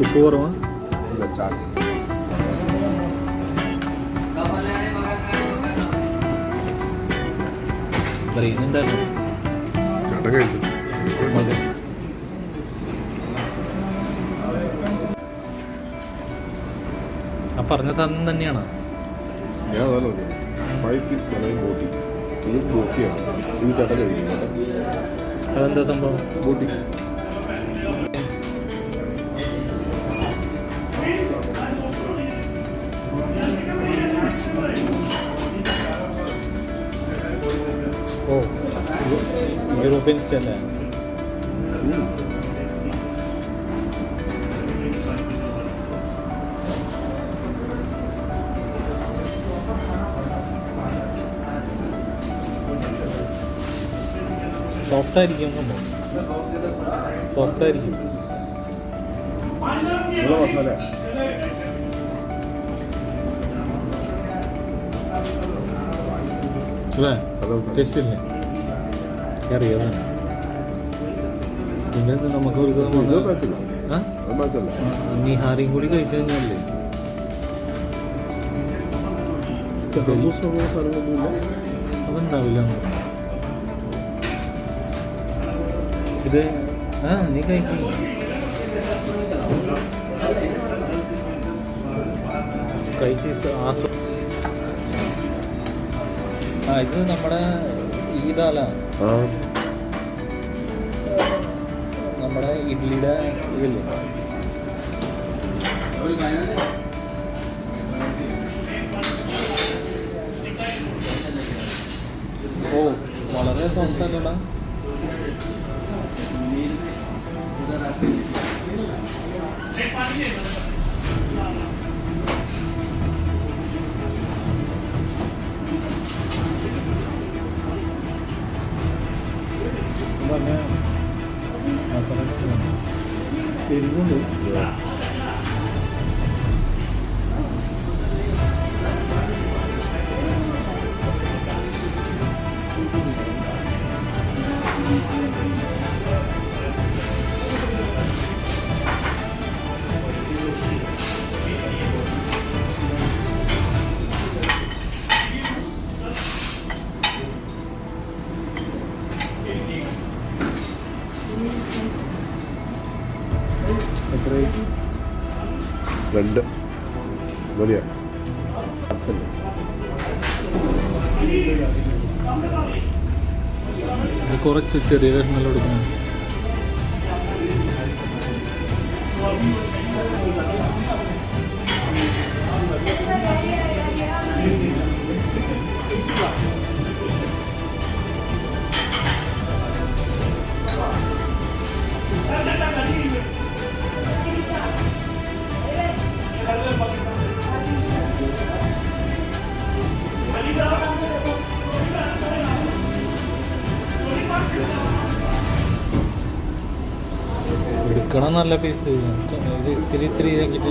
ഉപ്പ് കുറവാ? ഇല്ല, ചാട്ട്. പറയുന്നുണ്ടായിരുന്നു ചേട്ടൻ കഴിച്ചു. മതി. ആ പറഞ്ഞ സാധനം തന്നെയാണ്. ഞാൻ അതല്ല പറഞ്ഞത്. 5 പീസ് മലയും ബോട്ടി. ഇത് ബോട്ടിയാണ്. ഇത് ചേട്ടൻ കഴിക്കും. അതെന്താ സംഭവം? ബോട്ടി. ഓ, യൂറോപ്യൻ സ്റ്റൈലല്ലേ? സോഫ്റ്റ് ആയിരിക്കും സംഭവം. സോഫ്റ്റ് ആയിരിക്കും. മസാല അല്ലേ? ടേസ്റ്റ് ഇല്ലേ? അറിയാം. പിന്നെ നമുക്ക് ഒരു നിഹാരിയും കൂടി കഴിച്ചു കഴിഞ്ഞാലേ അതുണ്ടാവില്ല. ഇത് നീ കഴിക്കും. ഇത് നമ്മുടെ ഈദാല, നമ്മുടെ ഇഡ്ലിയുടെ ഇതില്ലേ? ഓ, വളരെ സോഫ്റ്റ് അല്ലടാ. പറഞ്ഞ എരിവുണ്ട്. രണ്ട് വലിയ കുറച്ച് ചെറിയ കഷ്ണം എടുക്കണം. എടുക്കണം നല്ല പീസ്. ഇത് ഇത്തിരി ഇത്തിരി ആക്കിയിട്ട്